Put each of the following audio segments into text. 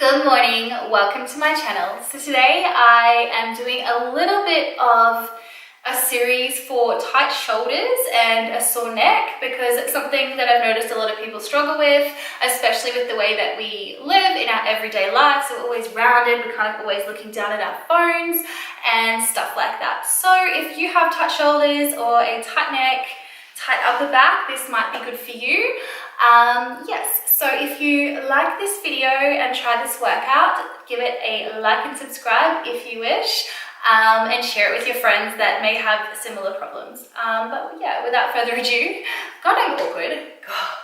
Good morning, welcome to my channel. So today I am doing a little bit of a series for tight shoulders and a sore neck because it's something that I've noticed a lot of people struggle with, especially with the way that we live in our everyday life. So we're always rounded, we're kind of always looking down at our phones and stuff like that. So if you have tight shoulders or a tight neck, tight upper back, this might be good for you. Yes, so if you like this video and try this workout, give it a like and subscribe if you wish, and share it with your friends that may have similar problems. But yeah, without further ado, God, I'm awkward. God,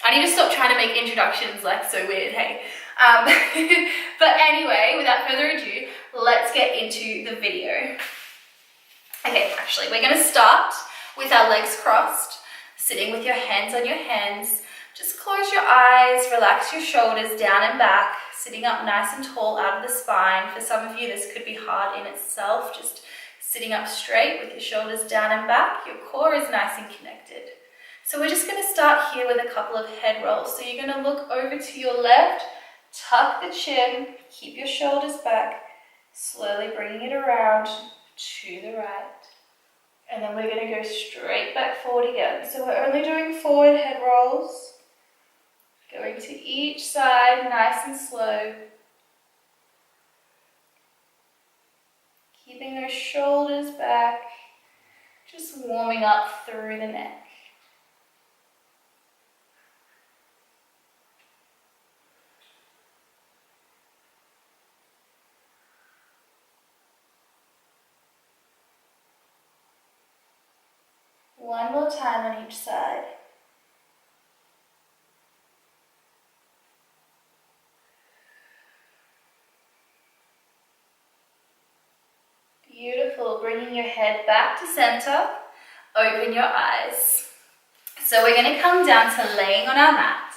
I need to stop trying to make introductions like so weird, hey? But anyway, without further ado, let's get into the video. Okay, actually, we're gonna start with our legs crossed, sitting with your hands on your hands. Just close your eyes, relax your shoulders down and back, sitting up nice and tall out of the spine. For some of you, this could be hard in itself, just sitting up straight with your shoulders down and back. Your core is nice and connected. So we're just gonna start here with a couple of head rolls. So you're gonna look over to your left, tuck the chin, keep your shoulders back, slowly bringing it around to the right. And then we're going to go straight back forward again. So we're only doing forward head rolls. Going to each side, nice and slow. Keeping those shoulders back. Just warming up through the neck. One more time on each side. Beautiful. Bringing your head back to center. Open your eyes. So we're going to come down to laying on our mat.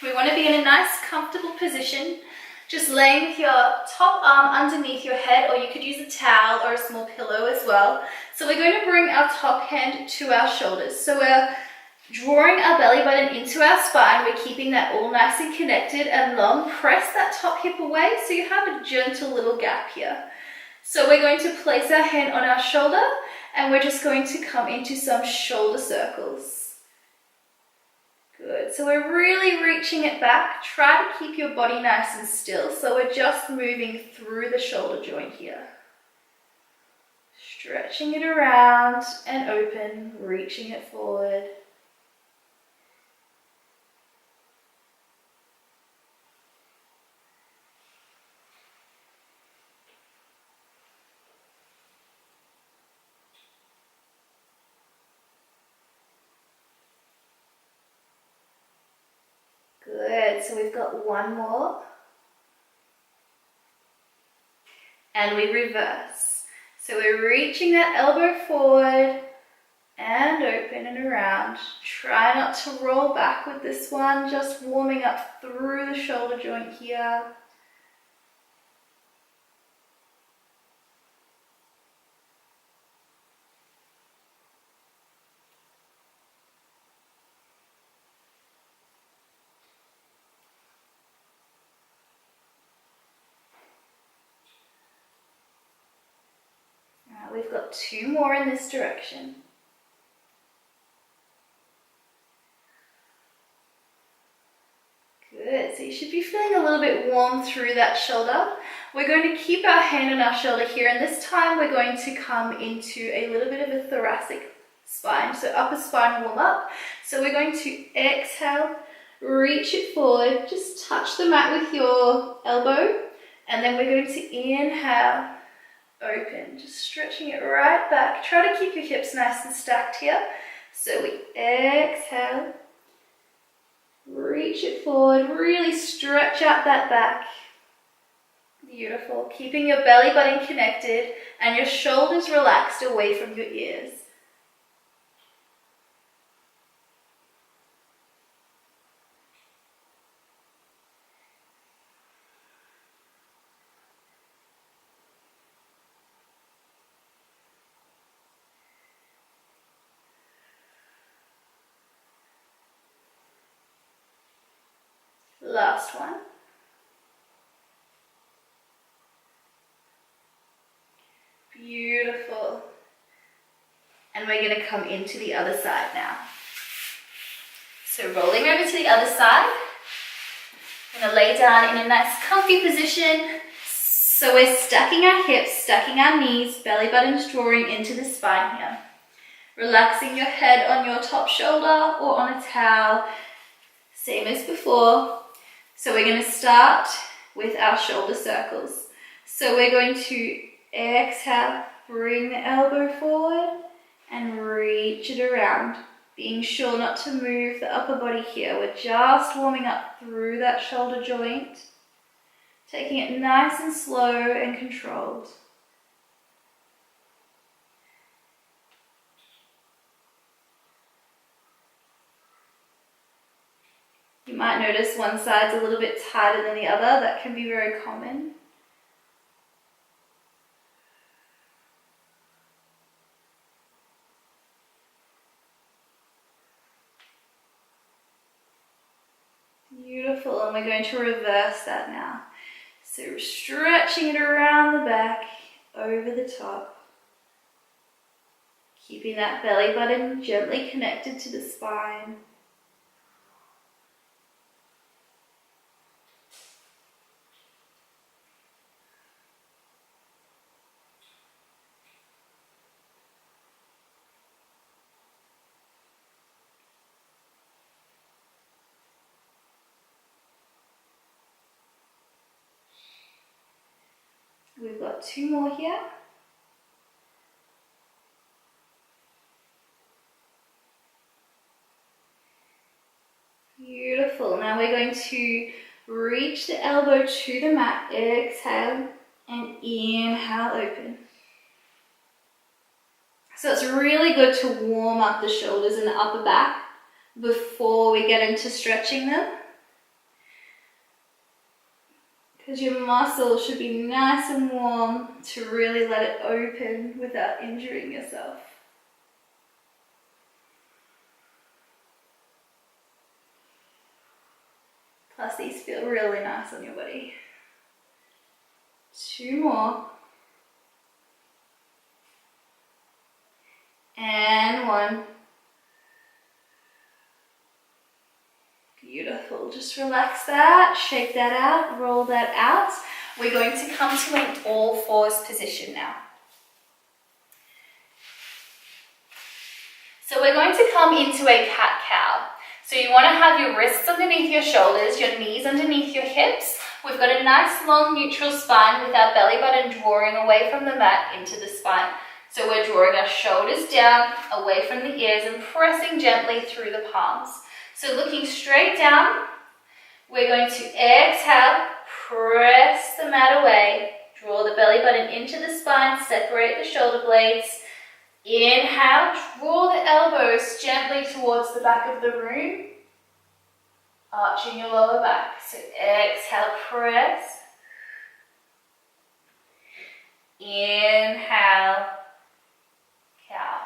We want to be in a nice, comfortable position. Just laying with your top arm underneath your head, or you could use a towel or a small pillow as well. So we're going to bring our top hand to our shoulders. So we're drawing our belly button into our spine. We're keeping that all nice and connected and long. Press that top hip away so you have a gentle little gap here. So we're going to place our hand on our shoulder and we're just going to come into some shoulder circles. Good, so we're really reaching it back. Try to keep your body nice and still. So we're just moving through the shoulder joint here. Stretching it around and open, reaching it forward. Good, so we've got one more. And we reverse. So we're reaching that elbow forward and open and around. Try not to roll back with this one, just warming up through the shoulder joint here. We've got two more in this direction. Good, so you should be feeling a little bit warm through that shoulder. We're going to keep our hand on our shoulder here, and this time we're going to come into a little bit of a thoracic spine, so upper spine warm up. So we're going to exhale, reach it forward, just touch the mat with your elbow, and then we're going to inhale, open, just stretching it right back. Try to keep your hips nice and stacked here. So we exhale, reach it forward, really stretch out that back. Beautiful. Keeping your belly button connected and your shoulders relaxed away from your ears. Last one. we're going to come into the other side now. So rolling over to the other side. I'm going to lay down in a nice comfy position. So we're stacking our hips, stacking our knees, belly buttons drawing into the spine here. Relaxing your head on your top shoulder or on a towel, same as before. So we're going to start with our shoulder circles. So we're going to exhale, bring the elbow forward and reach it around. Being sure not to move the upper body here. We're just warming up through that shoulder joint. Taking it nice and slow and controlled. You might notice one side's a little bit tighter than the other. That can be very common. Beautiful, and we're going to reverse that now. So stretching it around the back, over the top. Keeping that belly button gently connected to the spine. We've got 2 more here. Beautiful. Now we're going to reach the elbow to the mat. Exhale and inhale, open. So it's really good to warm up the shoulders and the upper back before we get into stretching them. Because your muscles should be nice and warm to really let it open without injuring yourself. Plus these feel really nice on your body. 2 more. And 1. Beautiful. Just relax that, shake that out, roll that out. We're going to come to an all fours position now. So we're going to come into a cat-cow. So you want to have your wrists underneath your shoulders, your knees underneath your hips. We've got a nice long neutral spine with our belly button drawing away from the mat into the spine. So we're drawing our shoulders down, away from the ears and pressing gently through the palms. So looking straight down, we're going to exhale, press the mat away, draw the belly button into the spine, separate the shoulder blades. Inhale, draw the elbows gently towards the back of the room, arching your lower back. So exhale, press. Inhale, cow.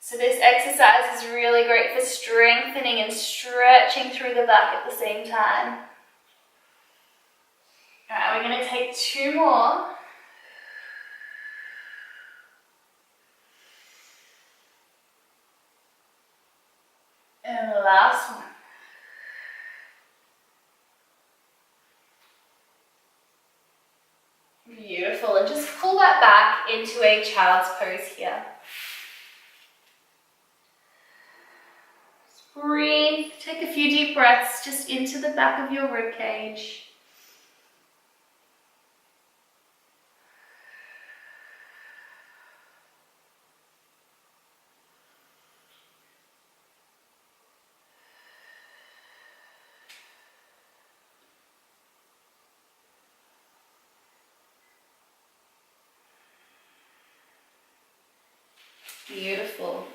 So this exercise is really great for strengthening and stretching through the back at the same time. All right, we're going to take 2 more. And the last one. Beautiful, and just pull that back into a child's pose here. Breathe, take a few deep breaths just into the back of your rib cage. Beautiful.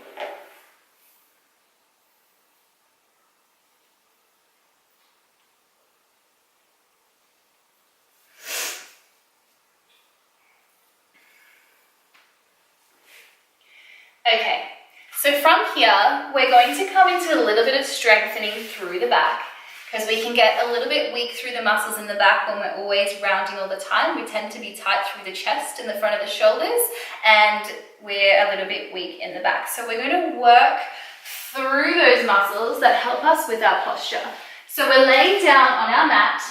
So from here, we're going to come into a little bit of strengthening through the back, because we can get a little bit weak through the muscles in the back when we're always rounding all the time. We tend to be tight through the chest and the front of the shoulders, and we're a little bit weak in the back. So we're going to work through those muscles that help us with our posture. So we're laying down on our mat.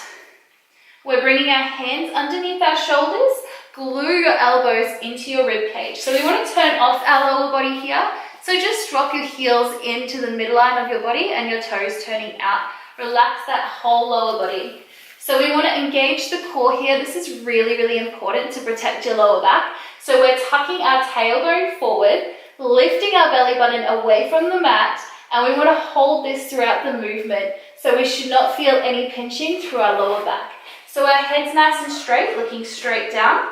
We're bringing our hands underneath our shoulders. Glue your elbows into your rib cage. So we want to turn off our lower body here. So just drop your heels into the midline of your body and your toes turning out. Relax that whole lower body. So we want to engage the core here. This is really, really important to protect your lower back. So we're tucking our tailbone forward, lifting our belly button away from the mat, and we want to hold this throughout the movement. So we should not feel any pinching through our lower back. So our head's nice and straight, looking straight down.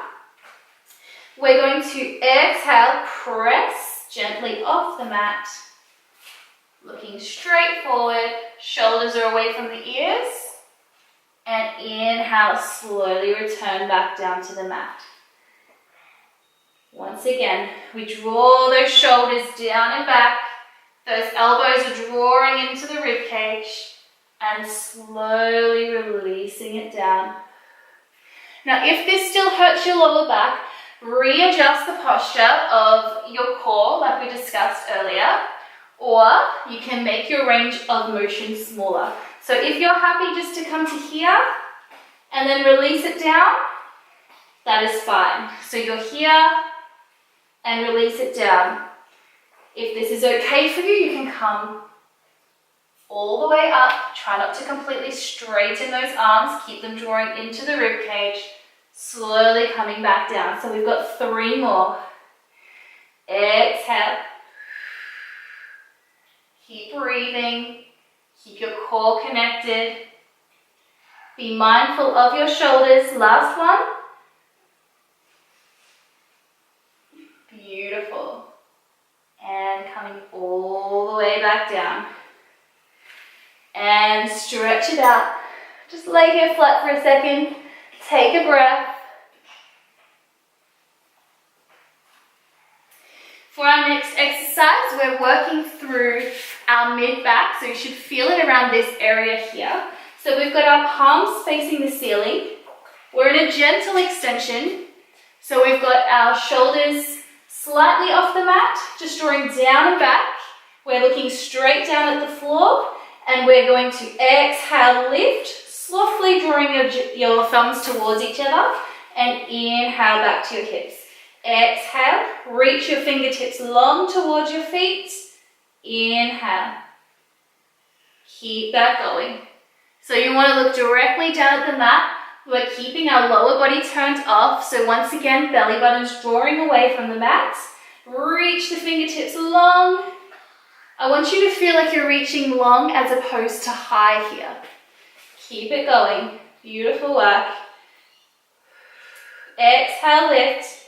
We're going to exhale, press gently off the mat. Looking straight forward, shoulders are away from the ears. And inhale, slowly return back down to the mat. Once again, we draw those shoulders down and back. Those elbows are drawing into the rib cage and slowly releasing it down. Now, if this still hurts your lower back, readjust the posture of your core like we discussed earlier, or you can make your range of motion smaller. So if you're happy just to come to here and then release it down, that is fine. So you're here and release it down. If this is okay for you, you can come all the way up. Try not to completely straighten those arms. Keep them drawing into the rib cage. Slowly coming back down. So we've got 3 more. Exhale. Keep breathing. Keep your core connected. Be mindful of your shoulders. Last one. Beautiful. And coming all the way back down. And stretch it out. Just lay here flat for a second. Take a breath. For our next exercise, we're working through our mid-back, so you should feel it around this area here. So we've got our palms facing the ceiling. We're in a gentle extension. So we've got our shoulders slightly off the mat, just drawing down and back. We're looking straight down at the floor, and we're going to exhale, lift, softly drawing your thumbs towards each other, and inhale back to your hips. Exhale, reach your fingertips long towards your feet. Inhale. Keep that going. So you want to look directly down at the mat. We're keeping our lower body turned off. So once again, belly button's drawing away from the mat. Reach the fingertips long. I want you to feel like you're reaching long as opposed to high here. Keep it going. Beautiful work. Exhale, lift.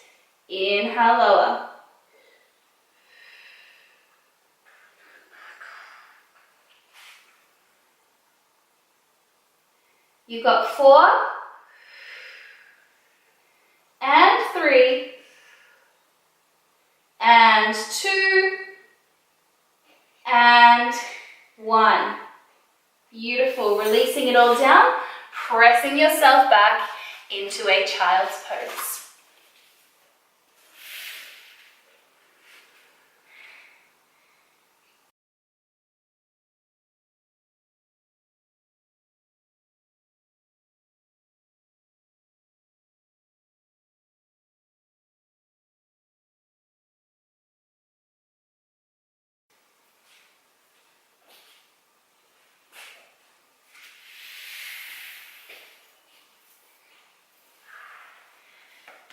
Inhale, lower. You've got 4 and 3 and 2 and 1. Beautiful. Releasing it all down, pressing yourself back into a child's pose.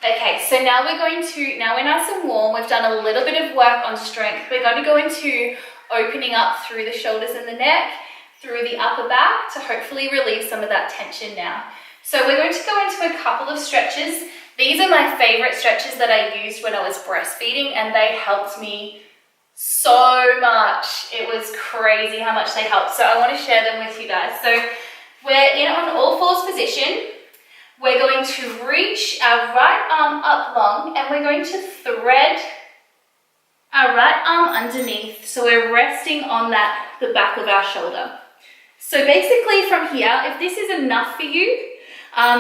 Okay, so now we're nice and warm. We've done a little bit of work on strength. We're going to go into opening up through the shoulders and the neck, through the upper back to hopefully relieve some of that tension now. So we're going to go into a couple of stretches. These are my favorite stretches that I used when I was breastfeeding, and they helped me so much. It was crazy how much they helped. So I want to share them with you guys. So we're in on all fours position. We're going to reach our right arm up long, and we're going to thread our right arm underneath. So we're resting on the back of our shoulder. So basically from here, if this is enough for you,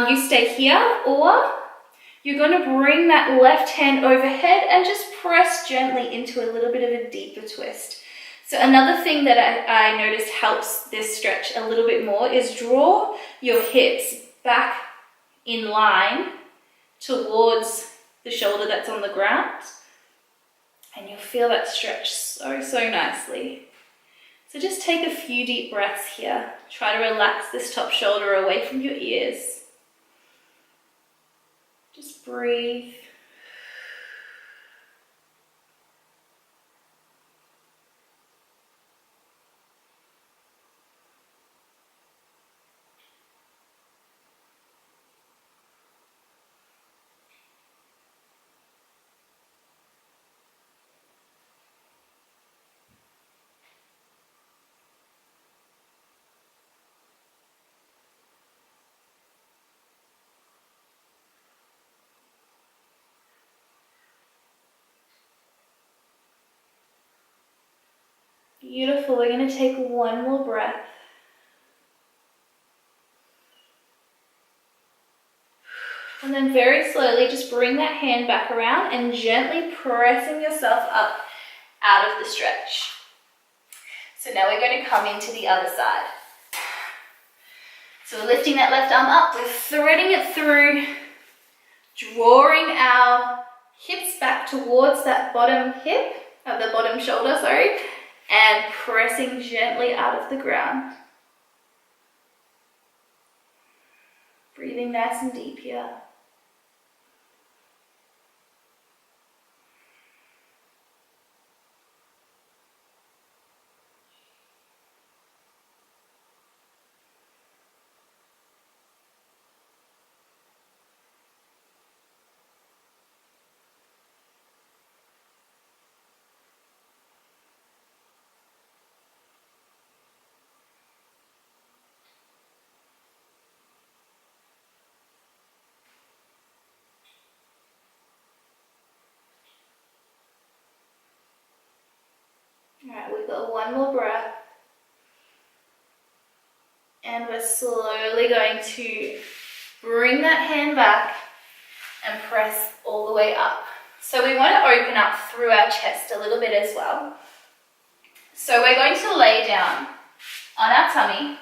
you stay here, or you're going to bring that left hand overhead and just press gently into a little bit of a deeper twist. So another thing that I noticed helps this stretch a little bit more is draw your hips back in line towards the shoulder that's on the ground, and you'll feel that stretch so nicely. So just take a few deep breaths here. Try to relax this top shoulder away from your ears. Just breathe. Beautiful. We're going to take one more breath. And then very slowly just bring that hand back around and gently pressing yourself up out of the stretch. So now we're going to come into the other side. So we're lifting that left arm up, we're threading it through, drawing our hips back towards that bottom hip, the bottom shoulder, sorry, and pressing gently out of the ground. Breathing nice and deep here. Alright, we've got one more breath. And we're slowly going to bring that hand back and press all the way up. So we want to open up through our chest a little bit as well. So we're going to lay down on our tummy,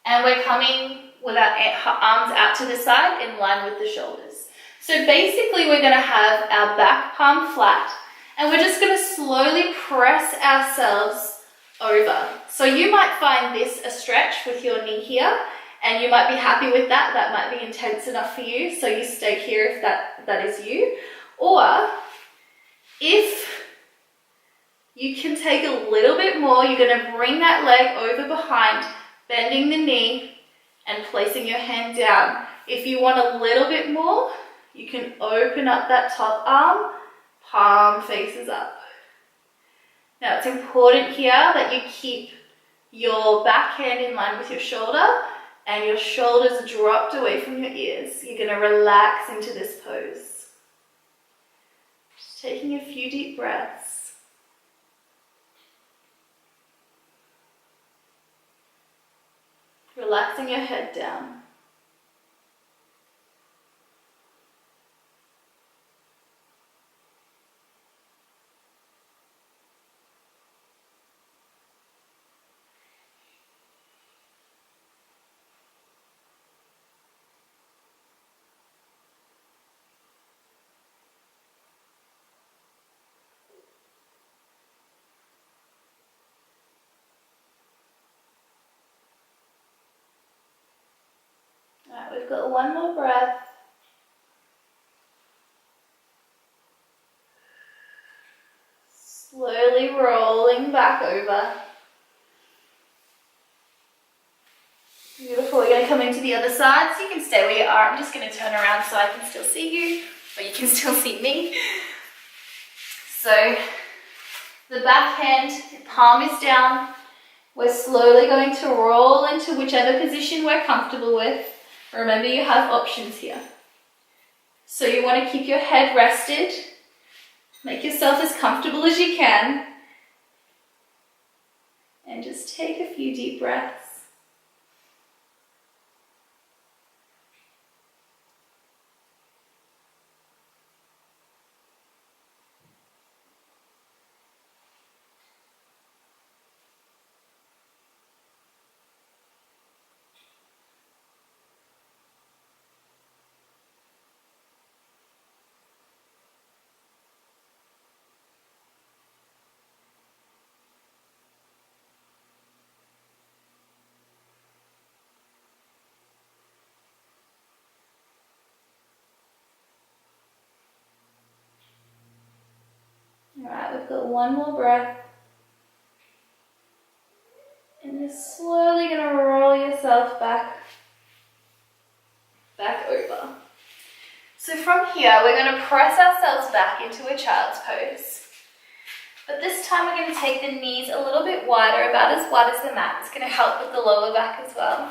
and we're coming with our arms out to the side in line with the shoulders. So basically we're going to have our back palm flat, and we're just going to slowly press ourselves over. So you might find this a stretch with your knee here, and you might be happy with that. That might be intense enough for you, so you stay here if that is you. Or if you can take a little bit more, you're going to bring that leg over behind, bending the knee and placing your hand down. If you want a little bit more, you can open up that top arm, palm faces up. Now it's important here that you keep your back hand in line with your shoulder and your shoulders dropped away from your ears. You're going to relax into this pose. Just taking a few deep breaths. Relaxing your head down. Alright, we've got one more breath. Slowly rolling back over. Beautiful. We're going to come into the other side, so you can stay where you are. I'm just going to turn around so I can still see you, or you can still see me. So the back hand, palm is down. We're slowly going to roll into whichever position we're comfortable with. Remember, you have options here. So you want to keep your head rested Make yourself as comfortable as you can. And just take a few deep breaths. Alright, we've got one more breath. And you're slowly going to roll yourself back over. So from here, we're going to press ourselves back into a child's pose. But this time we're going to take the knees a little bit wider, about as wide as the mat. It's going to help with the lower back as well.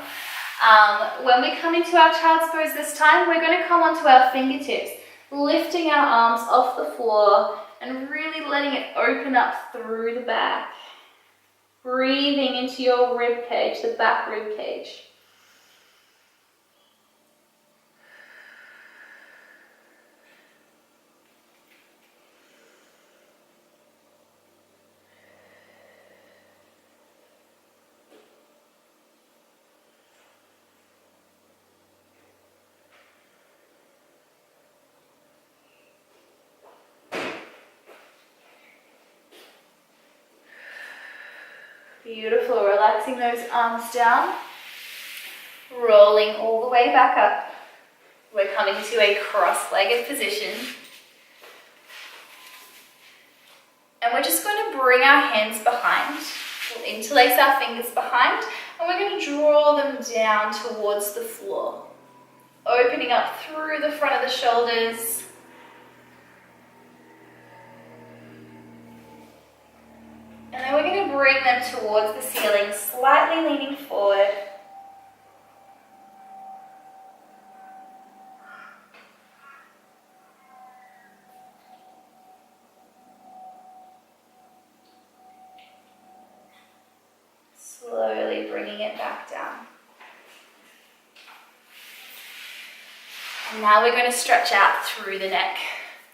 When we come into our child's pose this time, we're going to come onto our fingertips, lifting our arms off the floor and really letting it open up through the back. Breathing into your rib cage, the back rib cage. Beautiful, relaxing those arms down, rolling all the way back up. We're coming to a cross-legged position. And we're just going to bring our hands behind. We'll interlace our fingers behind, and we're going to draw them down towards the floor, opening up through the front of the shoulders. And then we're going to bring them towards the ceiling, slightly leaning forward. Slowly bringing it back down. And now we're going to stretch out through the neck.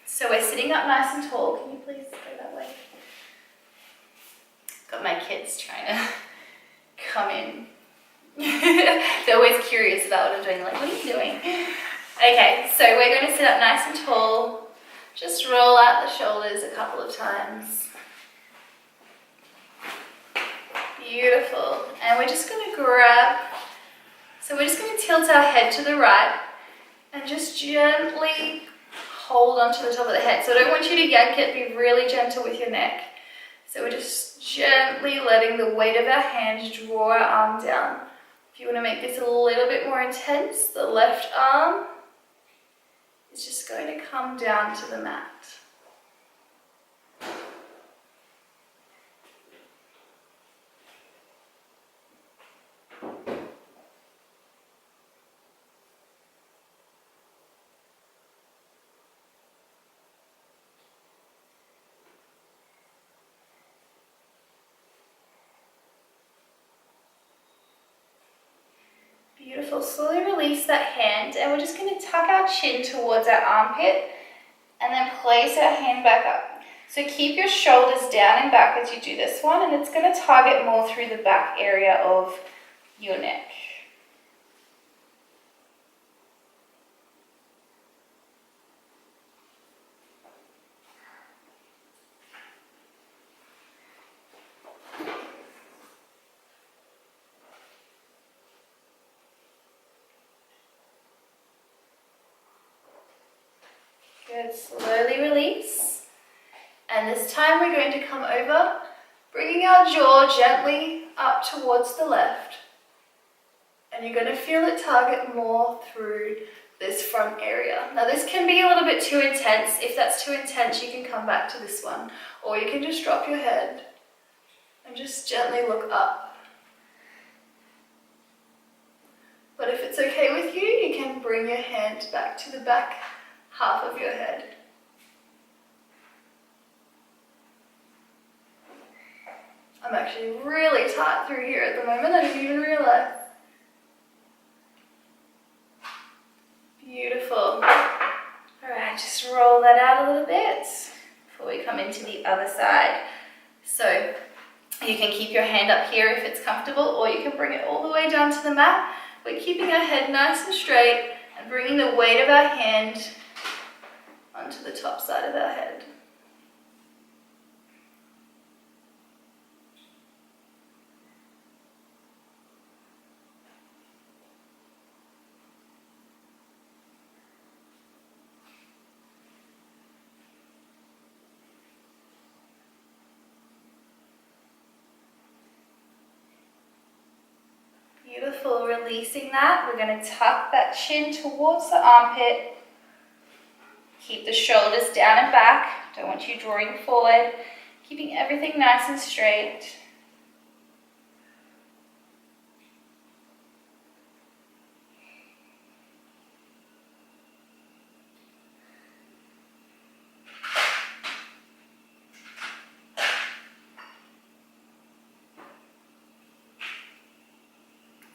So we're sitting up nice and tall. Can you please go that way? Got my kids trying to come in. They're always curious about what I'm doing, like, what are you doing? Okay, so we're going to sit up nice and tall. Just roll out the shoulders a couple of times. Beautiful. And we're just going to grab, so we're just going to tilt our head to the right and just gently hold onto the top of the head. So I don't want you to yank it, be really gentle with your neck. So we're just gently letting the weight of our hand draw our arm down. If you want to make this a little bit more intense, the left arm is just going to come down to the mat. Beautiful. Slowly release that hand, and we're just going to tuck our chin towards our armpit and then place our hand back up. So keep your shoulders down and back as you do this one, and it's going to target more through the back area of your neck. Good, slowly release. And this time we're going to come over, bringing our jaw gently up towards the left. And you're going to feel it target more through this front area. Now this can be a little bit too intense. If that's too intense, you can come back to this one. Or you can just drop your head and just gently look up. But if it's okay with you, you can bring your hand back to the back half of your head. I'm actually really tight through here at the moment, I didn't even realize. Beautiful. All right, just roll that out a little bit before we come into the other side. So you can keep your hand up here if it's comfortable, or you can bring it all the way down to the mat. We're keeping our head nice and straight and bringing the weight of our hand onto the top side of our head. Beautiful, releasing that. We're going to tuck that chin towards the armpit. Keep the shoulders down and back. Don't want you drawing forward. Keeping everything nice and straight.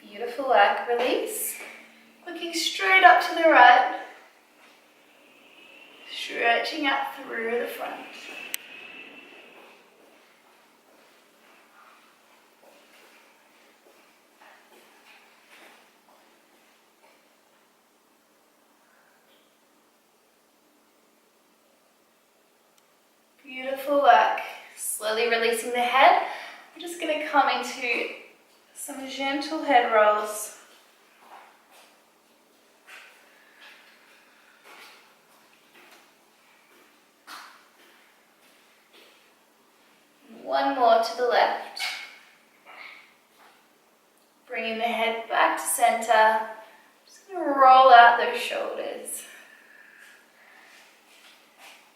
Beautiful work. Release. Looking straight up to the right. Stretching out through the front. Beautiful work. Slowly releasing the head. We're just going to come into some gentle head rolls. One more to the left. Bringing the head back to center. Just going to roll out those shoulders.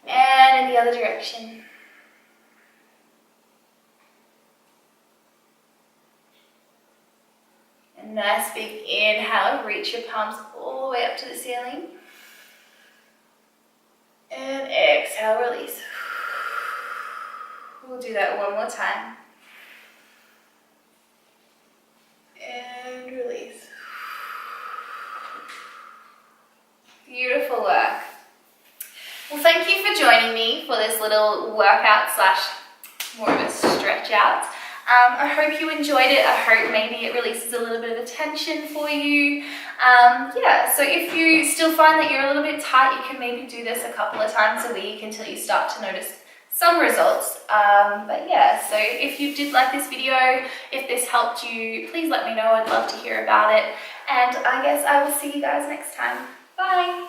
And in the other direction. A nice big inhale. Reach your palms all the way up to the ceiling. And exhale, release. We'll do that one more time. And release. Beautiful work. Well, thank you for joining me for this little workout slash more of a stretch out. I hope you enjoyed it. I hope maybe it releases a little bit of tension for you. Yeah, so if you still find that you're a little bit tight, you can maybe do this a couple of times a week until you start to notice some results. But yeah, so if you did like this video, if this helped you, please let me know. I'd love to hear about it. And I guess I will see you guys next time. Bye.